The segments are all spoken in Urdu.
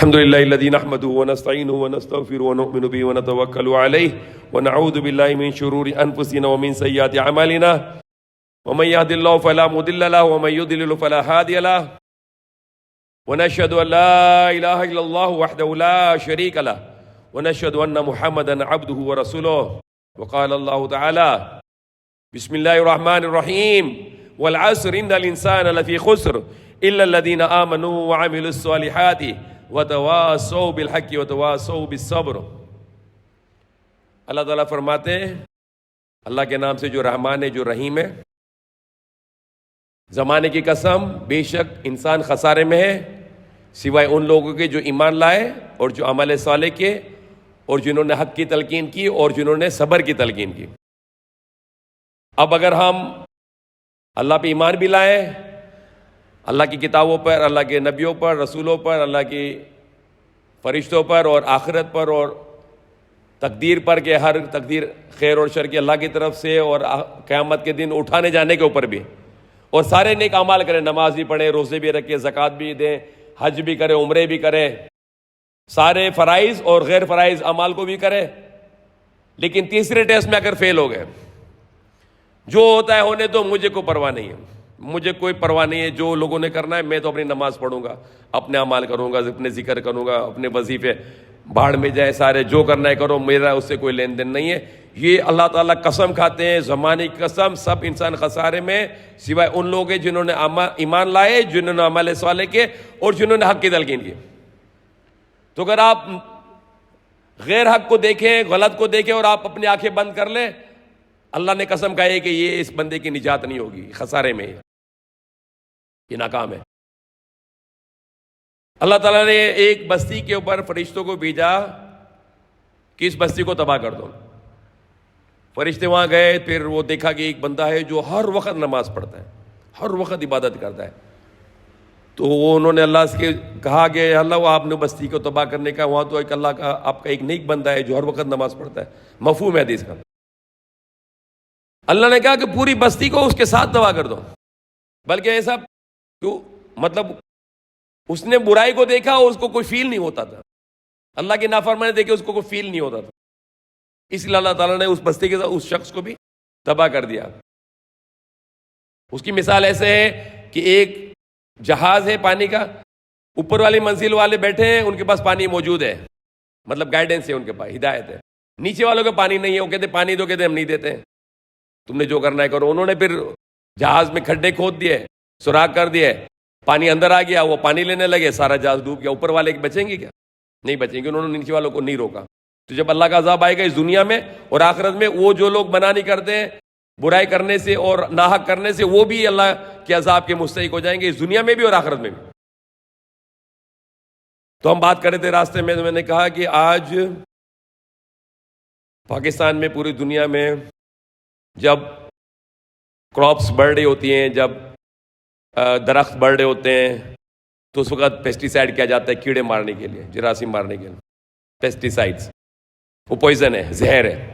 الحمد لله الذي نحمده ونستعينه ونستغفره ونؤمن به ونتوكل عليه ونعوذ بالله من شرور أنفسنا ومن سيئات أعمالنا ومن يهد الله فلا مضل له ومن يضلل فلا هادي له ونشهد أن لا إله إلا الله وحده لا شريك له ونشهد أن محمدا عبده ورسوله وقال الله تعالى بسم الله الرحمن الرحيم والعصر إن الإنسان لفي خسر إلا الذين آمنوا وعملوا الصالحات وتواصوا بالحق وتواصوا بالصبر. اللہ تعالیٰ فرماتے ہیں اللہ کے نام سے جو رحمان ہے جو رحیم ہے، زمانے کی قسم بے شک انسان خسارے میں ہے سوائے ان لوگوں کے جو ایمان لائے اور جو عمل صالح کیے اور جنہوں نے حق کی تلقین کی اور جنہوں نے صبر کی تلقین کی. اب اگر ہم اللہ پہ ایمان بھی لائیں، اللہ کی کتابوں پر، اللہ کے نبیوں پر، رسولوں پر، اللہ کی فرشتوں پر اور آخرت پر اور تقدیر پر کہ ہر تقدیر خیر اور شر کی اللہ کی طرف سے اور قیامت کے دن اٹھانے جانے کے اوپر بھی، اور سارے نیک اعمال کریں، نماز بھی پڑھیں، روزے بھی رکھیں، زکوٰۃ بھی دیں، حج بھی کریں، عمرے بھی کریں، سارے فرائض اور غیر فرائض اعمال کو بھی کریں، لیکن تیسرے ٹیسٹ میں اگر فیل ہو گئے، جو ہوتا ہے ہونے تو مجھے کوئی پرواہ نہیں ہے، مجھے کوئی پرواہ نہیں ہے، جو لوگوں نے کرنا ہے میں تو اپنی نماز پڑھوں گا، اپنے اعمال کروں گا، اپنے ذکر کروں گا، اپنے وظیفے بھاڑ میں جائے سارے، جو کرنا ہے کرو، میرا اس سے کوئی لین دین نہیں ہے. یہ اللہ تعالیٰ قسم کھاتے ہیں، زمانے کی قسم، سب انسان خسارے میں سوائے ان لوگ ہیں جنہوں نے ایمان لائے، جنہوں نے عمل صالح کیے اور جنہوں نے حق کی تلقین کی. تو اگر آپ غیر حق کو دیکھیں، غلط کو دیکھیں اور آپ اپنی آنکھیں بند کر لیں، اللہ نے قسم کہی ہے کہ یہ اس بندے کی نجات نہیں ہوگی، خسارے میں یہ ناکام ہے. اللہ تعالیٰ نے ایک بستی کے اوپر فرشتوں کو بھیجا کہ اس بستی کو تباہ کر دو. فرشتے وہاں گئے، پھر وہ دیکھا کہ ایک بندہ ہے جو ہر وقت نماز پڑھتا ہے، ہر وقت عبادت کرتا ہے. تو وہ انہوں نے اللہ سے کہا کہ اللہ وہ آپ نے بستی کو تباہ کرنے کا، وہاں تو ایک اللہ کا آپ کا ایک نیک بندہ ہے جو ہر وقت نماز پڑھتا ہے. مفہوم ہے حدیث کا. اللہ نے کہا کہ پوری بستی کو اس کے ساتھ تباہ کر دو. بلکہ ایسا کیوں، مطلب اس نے برائی کو دیکھا اور اس کو کوئی فیل نہیں ہوتا تھا، اللہ کی نافرمانی دیکھے اس کو کوئی فیل نہیں ہوتا تھا، اس لیے اللہ تعالیٰ نے اس بستی کے ساتھ اس شخص کو بھی تباہ کر دیا. اس کی مثال ایسے ہے کہ ایک جہاز ہے پانی کا، اوپر والی منزل والے بیٹھے ہیں، ان کے پاس پانی موجود ہے، مطلب گائیڈنس ہے ان کے پاس، ہدایت ہے. نیچے والوں کے پانی نہیں ہے، وہ کہتے پانی دو، کہتے ہم نہیں دیتے، تم نے جو کرنا ہے کرو. انہوں نے پھر جہاز میں کھڈے کھود دیے، سوراخ کر دیے، پانی اندر آ گیا، وہ پانی لینے لگے، سارا جہاز ڈوب گیا. اوپر والے بچیں گے کیا؟ نہیں بچیں گے. انہوں نے نیچے والوں کو نہیں روکا. تو جب اللہ کا عذاب آئے گا اس دنیا میں اور آخرت میں، وہ جو لوگ منع نہیں کرتے ہیں برائی کرنے سے اور ناحق کرنے سے، وہ بھی اللہ کے عذاب کے مستحق ہو جائیں گے اس دنیا میں بھی اور آخرت میں بھی. تو ہم بات کر رہے تھے راستے میں، تو میں نے کہا کہ آج پاکستان میں، پوری دنیا میں جب کراپس بڑھ رہی ہوتی ہیں، جب درخت بڑھ رہے ہوتے ہیں، تو اس وقت پیسٹی سائڈ کیا جاتا ہے کیڑے مارنے کے لیے، جراثیم مارنے کے لیے. پیسٹی سائڈس وہ پوائزن ہے، زہر ہے.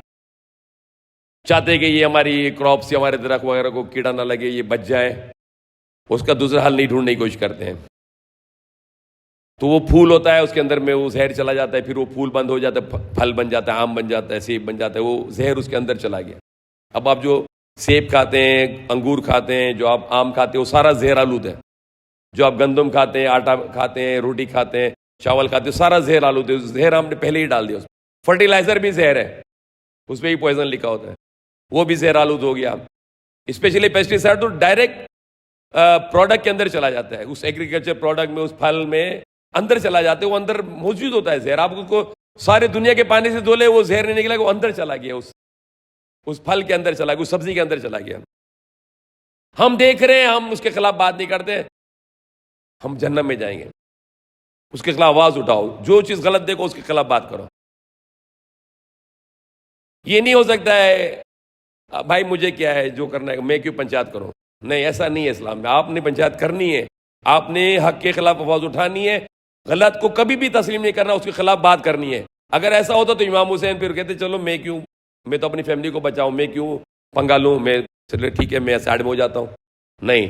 چاہتے ہیں کہ یہ ہماری کراپس یا ہمارے درخت وغیرہ کو کیڑا نہ لگے، یہ بچ جائے. اس کا دوسرا حل نہیں ڈھونڈنے کی کوشش کرتے ہیں. تو وہ پھول ہوتا ہے، اس کے اندر میں وہ زہر چلا جاتا ہے، پھر وہ پھول بند ہو جاتا ہے، پھل بن جاتا ہے، آم بن جاتا ہے، سیب بن جاتا ہے، وہ زہر اس کے اندر چلا گیا. اب آپ جو سیب کھاتے ہیں، انگور کھاتے ہیں، جو آپ آم کھاتے ہیں، وہ سارا زہر آلود ہے. جو آپ گندم کھاتے ہیں، آٹا کھاتے ہیں، روٹی کھاتے ہیں، چاول کھاتے ہیں، سارا زہر آلود ہے. زہر ہم نے پہلے ہی ڈال دیا. اس فرٹیلائزر بھی زہر ہے، اس پہ ہی پوائزن لکھا ہوتا ہے، وہ بھی زہر آلود ہو گیا. اسپیشلی پیسٹی سائڈ تو ڈائریکٹ پروڈکٹ کے اندر چلا جاتا ہے، اس ایگریکلچر پروڈکٹ میں، اس پھل میں اندر چلا جاتا ہے، وہ اندر موجود ہوتا ہے زہر. آپ کو سارے دنیا کے پانی سے دھولے، وہ زہر نہیں نکلا، وہ اندر چلا گیا، اس پھل کے اندر چلا گیا، اس سبزی کے اندر چلا گیا. ہم دیکھ رہے ہیں، ہم اس کے خلاف بات نہیں کرتے. ہم جہنم میں جائیں گے. اس کے خلاف آواز اٹھاؤ، جو چیز غلط دیکھو اس کے خلاف بات کرو. یہ نہیں ہو سکتا ہے بھائی مجھے کیا ہے، جو کرنا ہے میں کیوں پنچایت کروں. نہیں، ایسا نہیں ہے اسلام میں. آپ نے پنچایت کرنی ہے، آپ نے حق کے خلاف آواز اٹھانی ہے، غلط کو کبھی بھی تسلیم نہیں کرنا، اس کے خلاف بات کرنی ہے. اگر ایسا ہوتا تو امام حسین پھر کہتے چلو میں تو اپنی فیملی کو بچاؤں، میں کیوں پنگا لوں، میں چلے ٹھیک ہے میں سائڈ میں ہو جاتا ہوں. نہیں،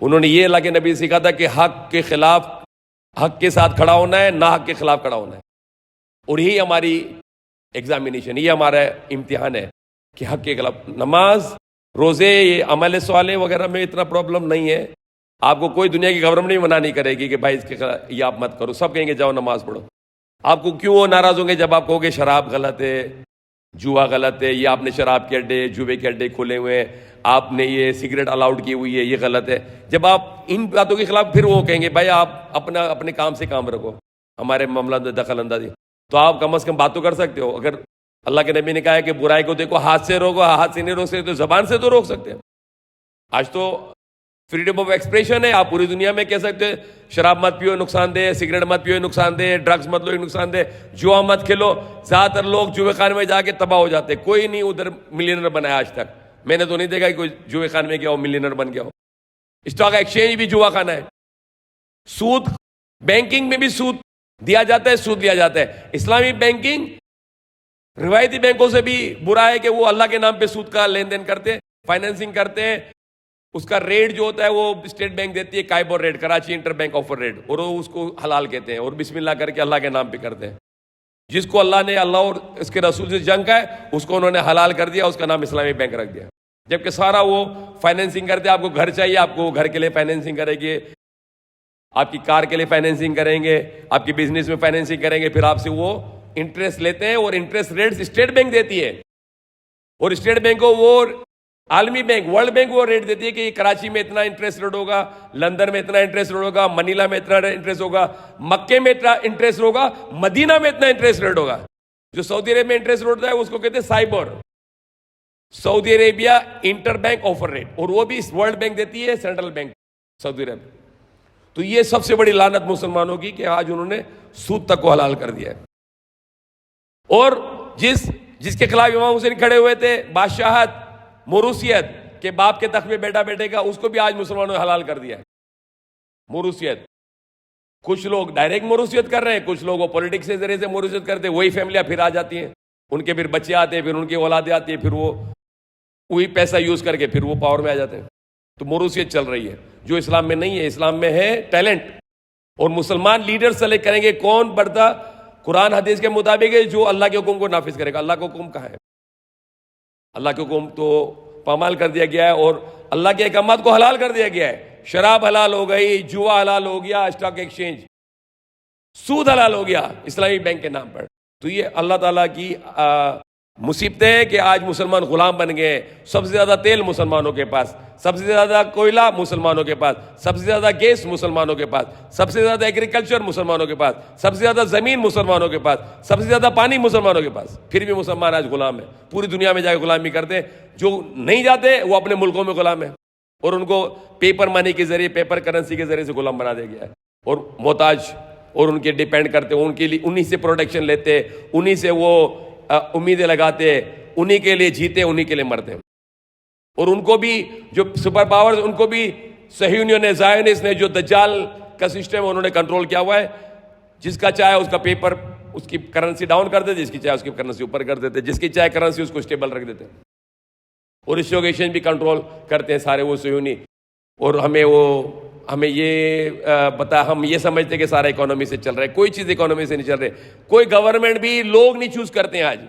انہوں نے یہ اللہ کے نبی سے سکھا تھا کہ حق کے خلاف حق کے ساتھ کھڑا ہونا ہے، نہ حق کے خلاف کھڑا ہونا ہے. اور یہی ہماری ایگزامینیشن، یہ ہمارا امتحان ہے کہ حق کے خلاف. نماز، روزے، یہ عمل صالح وغیرہ میں اتنا پرابلم نہیں ہے. آپ کو کوئی دنیا کی گورنمنٹ نہیں منع نہیں کرے گی کہ بھائی اس کے خلاف یہ آپ مت کرو. سب کہیں گے جاؤ نماز پڑھو. آپ کو کیوں ناراض ہوں گے جب آپ کہو گے شراب غلط ہے، جوا غلط ہے، یہ آپ نے شراب کے اڈے، جوے کے اڈے کھولے ہوئے ہیں، آپ نے یہ سگریٹ الاؤڈ کی ہوئی ہے، یہ غلط ہے. جب آپ ان باتوں کے خلاف، پھر وہ کہیں گے بھائی آپ اپنے کام سے کام رکھو، ہمارے معاملہ میں دخل اندازی. تو آپ کم از کم بات تو کر سکتے ہو. اگر اللہ کے نبی نے کہا ہے کہ برائی کو دیکھو ہاتھ سے روکو، ہاتھ سے نہیں روک سکتے تو زبان سے تو روک سکتے ہیں. آج تو فریڈم آف ایکسپریشن ہے. آپ پوری دنیا میں کہہ سکتے ہیں شراب مت پیو نقصان دہ، سگریٹ مت پیو نقصان دہ، ڈرگز مت لو نقصان دہ، جوا مت کھیلو. زیادہ تر لوگ جوے خانے میں جا کے تباہ ہو جاتے. کوئی نہیں ادھر ملینر بنا ہے آج تک. میں نے تو نہیں دیکھا کہ کوئی جوے خانے میں گیا ہو ملینر بن گیا ہو. اسٹاک ایکسچینج بھی جوا خانہ ہے. سود، بینکنگ میں بھی سود دیا جاتا ہے، سود لیا جاتا ہے. اسلامی بینکنگ روایتی بینکوں سے بھی برا ہے کہ وہ اللہ کے نام پہ سود کا لین دین کرتے ہیں، فائنینسنگ کرتے ہیں. اس کا ریٹ جو ہوتا ہے وہ اسٹیٹ بینک دیتی ہے، KIBOR rate, Karachi inter bank offer rate, اور وہ اس کو حلال کہتے ہیں اور بسم اللہ کر کے اللہ کے نام پہ کرتے ہیں. جس کو اللہ نے اللہ اور اس کے رسول سے جنگ کا ہے اس کو انہوں نے حلال کر دیا، اس کا نام اسلامی بینک رکھ دیا. جبکہ سارا وہ فائنینسنگ کرتے ہیں. آپ کو گھر چاہیے، آپ کو گھر کے لیے فائنینسنگ کریں گے، آپ کی کار کے لیے فائنینسنگ کریں گے، آپ کی بزنس میں فائنینسنگ کریں گے، پھر آپ سے وہ انٹرسٹ لیتے ہیں اور انٹرسٹ ریٹ اسٹیٹ بینک دیتی ہے. اور اسٹیٹ بینک کو وہ عالمی بینک، ورلڈ بینک وہ ریٹ دیتی ہے کہ کراچی میں اتنا انٹرسٹ ریٹ ہوگا، لندن میں اتنا انٹرسٹ ریٹ ہوگا، منیلا میں اتنا انٹرسٹ ہوگا، مکے میں اتنا انٹرسٹ ہوگا، مدینہ میں اتنا انٹرسٹ ریٹ ہوگا. جو سعودی عرب میں انٹرسٹ ریٹ ہوتا ہے اس کو کہتے ہیں SAIBOR, Saudi Arabia inter bank offer rate, اور وہ بھی ورلڈ بینک دیتی ہے، سینٹرل بینک سعودی عرب. تو یہ سب سے بڑی لعنت مسلمانوں کی کہ آج انہوں نے سود تک کو حلال کر دیا ہے. اور جس کے خلاف امام حسین کھڑے ہوئے تھے، بادشاہت، موروثیت کہ باپ کے تخت پہ بیٹا بیٹھے گا، اس کو بھی آج مسلمانوں نے حلال کر دیا ہے. موروثیت، کچھ لوگ ڈائریکٹ موروثیت کر رہے ہیں، کچھ لوگ وہ پولیٹکس کے ذریعے سے موروثیت کرتے ہیں. وہی فیملیاں پھر آ جاتی ہیں، ان کے پھر بچے آتے ہیں، پھر ان کی اولادیں آتی ہیں، پھر وہ وہی پیسہ یوز کر کے پھر وہ پاور میں آ جاتے ہیں. تو موروثیت چل رہی ہے جو اسلام میں نہیں ہے. اسلام میں ہے ٹیلنٹ. اور مسلمان لیڈر سلیکٹ کریں گے کون بڑھتا قرآن حدیث کے مطابق ہے، جو اللہ کے حکم کو نافذ کرے گا. اللہ کا حکم کہاں ہے؟ اللہ کے حکم تو پامال کر دیا گیا ہے اور اللہ کے احکامات کو حلال کر دیا گیا ہے. شراب حلال ہو گئی، جوا حلال ہو گیا، اسٹاک ایکسچینج، سود حلال ہو گیا اسلامی بینک کے نام پر. تو یہ اللہ تعالیٰ کی مصیبتیں ہیں کہ آج مسلمان غلام بن گئے. سب سے زیادہ تیل مسلمانوں کے پاس، سب سے زیادہ کوئلہ مسلمانوں کے پاس، سب سے زیادہ گیس مسلمانوں کے پاس، سب سے زیادہ ایگریکلچر مسلمانوں کے پاس، سب سے زیادہ زمین مسلمانوں کے پاس، سب سے زیادہ پانی مسلمانوں کے پاس. پھر بھی مسلمان آج غلام ہیں. پوری دنیا میں جا کے غلامی کرتے ہیں. جو نہیں جاتے وہ اپنے ملکوں میں غلام ہیں اور ان کو پیپر منی کے ذریعے، پیپر کرنسی کے ذریعے سے غلام بنا دیا گیا ہے اور محتاج، اور ان کے ڈیپینڈ کرتے ہیں، ان کے لیے انہی سے پروٹیکشن لیتے، انہی سے وہ امیدیں لگاتے، انہی کے لیے جیتے، انہی کے لیے مرتے. اور ان کو بھی جو سپر پاورز، ان کو بھی صہیونیوں نے، زائونسٹ نے، جو دجال کا سسٹم انہوں نے کنٹرول کیا ہوا ہے. جس کا چاہے اس کا پیپر، اس کی کرنسی ڈاؤن کر دیتے، جس کی چاہے اس کی کرنسی اوپر کر دیتے، جس کی چاہے کرنسی اس کو اسٹیبل رکھ دیتے. اور اسٹاک ایکسچینج بھی کنٹرول کرتے ہیں سارے وہ صہیونی. اور ہمیں یہ بتا، ہم یہ سمجھتے کہ سارا اکانومی سے چل رہا ہے. کوئی چیز اکانومی سے نہیں چل رہی. کوئی گورنمنٹ بھی لوگ نہیں چوز کرتے ہیں. آج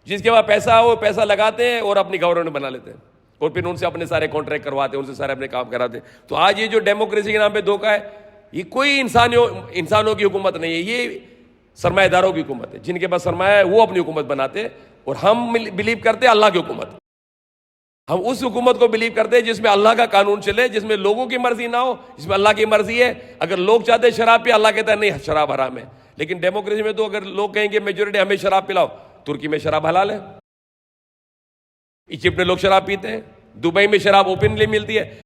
جس کے پاس پیسہ ہو وہ پیسہ لگاتے ہیں اور اپنی گورنمنٹ بنا لیتے ہیں اور پھر ان سے اپنے سارے کانٹریکٹ کرواتے ہیں، ان سے سارے اپنے کام کراتے ہیں. تو آج یہ جو ڈیموکریسی کے نام پہ دھوکہ ہے، یہ کوئی انسانوں کی حکومت نہیں ہے، یہ سرمایہ داروں کی حکومت ہے. جن کے پاس سرمایہ ہے وہ اپنی حکومت بناتے ہیں. اور ہم بلیو کرتے ہیں اللہ کی حکومت. ہم اس حکومت کو بلیو کرتے ہیں جس میں اللہ کا قانون چلے، جس میں لوگوں کی مرضی نہ ہو، جس میں اللہ کی مرضی ہے. اگر لوگ چاہتے ہیں شراب پہ، اللہ کہتا ہے نہیں شراب حرام ہے. لیکن ڈیموکریسی میں تو اگر لوگ کہیں گے میجورٹی ہمیں شراب پلاؤ، ترکی میں شراب حلال ہے، ایجپٹ میں لوگ شراب پیتے ہیں، دبئی میں شراب اوپنلی ملتی ہے.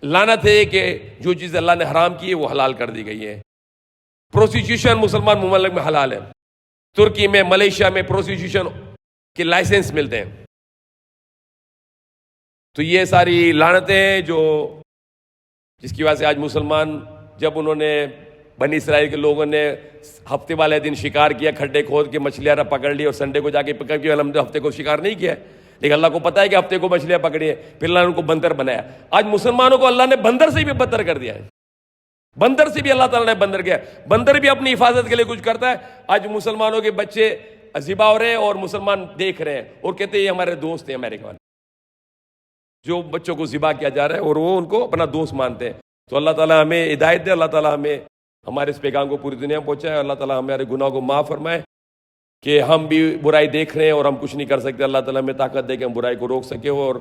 لعنت ہے کہ جو چیز اللہ نے حرام کی ہے وہ حلال کر دی گئی ہے. پروسٹیٹیوشن مسلمان ممالک میں حلال ہے. ترکی میں، ملیشیا میں پروسٹیٹیوشن کے لائسنس ملتے ہیں. تو یہ ساری لعنتیں ہیں جس کی وجہ سے آج مسلمان، جب انہوں نے بنی اسرائیل کے لوگوں نے ہفتے والے دن شکار کیا، کھڈے کھود کے مچھلیاں پکڑ لی اور سنڈے کو جا کے پکڑ کے، ہم نے ہفتے کو شکار نہیں کیا ہے، لیکن اللہ کو پتا ہے کہ ہفتے کو مچھلیاں پکڑی ہے، پھر اللہ نے ان کو بندر بنایا. آج مسلمانوں کو اللہ نے بندر سے بھی بدتر کر دیا ہے. بندر سے بھی اللہ تعالیٰ نے بندر کیا، بندر بھی اپنی حفاظت کے لیے کچھ کرتا ہے. آج مسلمانوں کے بچے ذبح ہو رہے ہیں اور مسلمان دیکھ رہے ہیں اور کہتے ہیں یہ ہمارے دوست ہیں امریکہ والے، جو بچوں کو ذبح کیا جا رہا ہے اور وہ ان کو اپنا دوست مانتے ہیں. تو اللہ تعالیٰ ہمیں ہدایت دے، اللہ تعالیٰ ہمیں ہمارے اس پیغام کو پوری دنیا میں پہنچائے، اللہ تعالیٰ ہمارے گناہ کو معاف فرمائے کہ ہم بھی برائی دیکھ رہے ہیں اور ہم کچھ نہیں کر سکتے. اللہ تعالیٰ ہمیں طاقت دے کہ ہم برائی کو روک سکے، اور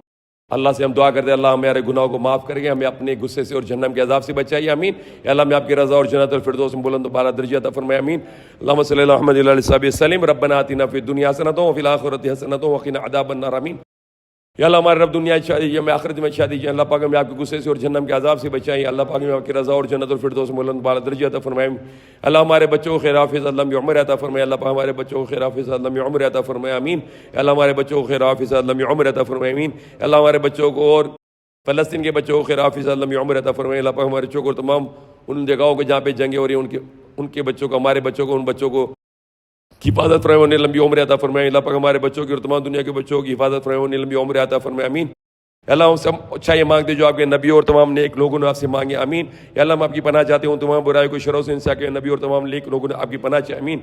اللہ سے ہم دعا کرتے ہیں اللہ ہمارے گناہوں کو معاف کرے گا، ہمیں اپنے غصے سے اور جہنم کے عذاب سے بچائیے. آمین. یا اللہ ہمیں آپ کی رضا اور جنت الفردوس میں بلند و بالا درجہ عطا فرمائے. آمین. اللہم صلی اللہ محمد علیہ وصحبہ وسلم. ربنا آتنا فی الدنیا حسنۃ وفی الآخرۃ حسنۃ وقنا عذاب النار. آمین. یا اللہ ہمارے رب دنیا شادی میں آخرت میں شادی جائیں، اللہ پاک ہمیں آپ کے غصے سے اور جہنم کے عذاب سے بچائیں. اللہ پاک ہمیں آپ کی رضا اور جنت الفردوس میں بلند بالا درجہ عطا فرمائے. اللہ ہمارے بچوں کو خیر حافظ اللہ میں عمر عطا فرمائے. اللہ پاک ہمارے بچوں کو خیر حافظ اللہ میں عمر عطا فرمائے. آمین. اللہ ہمارے بچوں کو خیر حافظ اللہ میں عمر عطا فرمائے. آمین. اللہ ہمارے بچوں کو اور فلسطین کے بچوں کو خیر حافظ اللہ میں عمر عطا فرمائے. اللہ پاک ہمارے بچوں کو تمام ان جگہوں کے جہاں پہ جنگیں ہو رہی ہیں ان کے بچوں کو، ہمارے بچوں کو، ان بچوں کو کی حفاظت فرمائے، انہیں لمبی عمر عطا فرمائے. اللہ پاک ہمارے بچوں کی اور تمام دنیا کے بچوں کی حفاظت فرمائے، انہیں لمبی عمر عطا فرمائے. آمین. اللہ ہم سے اچھا یہ مانگتے جو آپ کے نبی اور تمام نیک لوگوں نے آپ سے مانگے. آمین. یا اللہ ہم آپ کی پناہ چاہتے ہوں تمام برائیوں کو شروں سے، انسا کے نبی اور تمام نیک لوگوں نے آپ کی پناہ چاہے. آمین.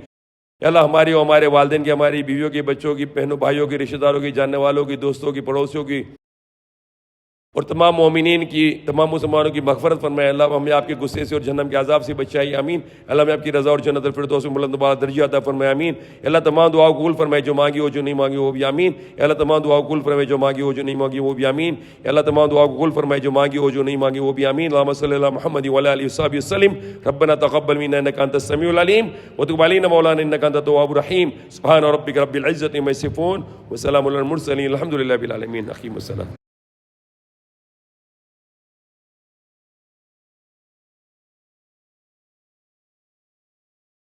یا اللہ ہماری اور ہمارے والدین کی، ہماری بیویوں کی، بچوں کی، بہنوں بھائیوں کی، رشتہ داروں کی، جاننے والوں کی، دوستوں کی، پڑوسیوں کی اور تمام مومنین کی، تمام مسلمانوں کی مغفرت فرمائے. اللہ ہمیں آپ کے غصے سے اور جہنم کے عذاب سے بچائیے. آمین. اللہ ہمیں آپ کی رضا اور جنت الفردوس میں بلند بالا درجہ عطا فرمائے. آمین. اللہ تمام دعاؤں کو قبول فرمائے، جو مانگی ہو جو نہیں مانگی وہ بھی. آمین. اللہ تمام دعاؤں کو قبول فرمائے، جو مانگی ہو جو نہیں مانگی وہ بھی. آمین. اللہ تمام دعاؤں کو قبول فرمائے، جو مانگی ہو جو نہیں مانگی وہ بھی. آمین. اللہم صلی اللہ محمد وعلی آلہ وصحبہ وسلم. ربنا تقبل منا انک انت السمیع العلیم وتب علینا مولانا انک انت التواب الرحیم. سبحان ربک رب العزۃ عما یصفون وسلام علی المرسلین الحمد للہ رب العالمین. اقیموا الصلاۃ.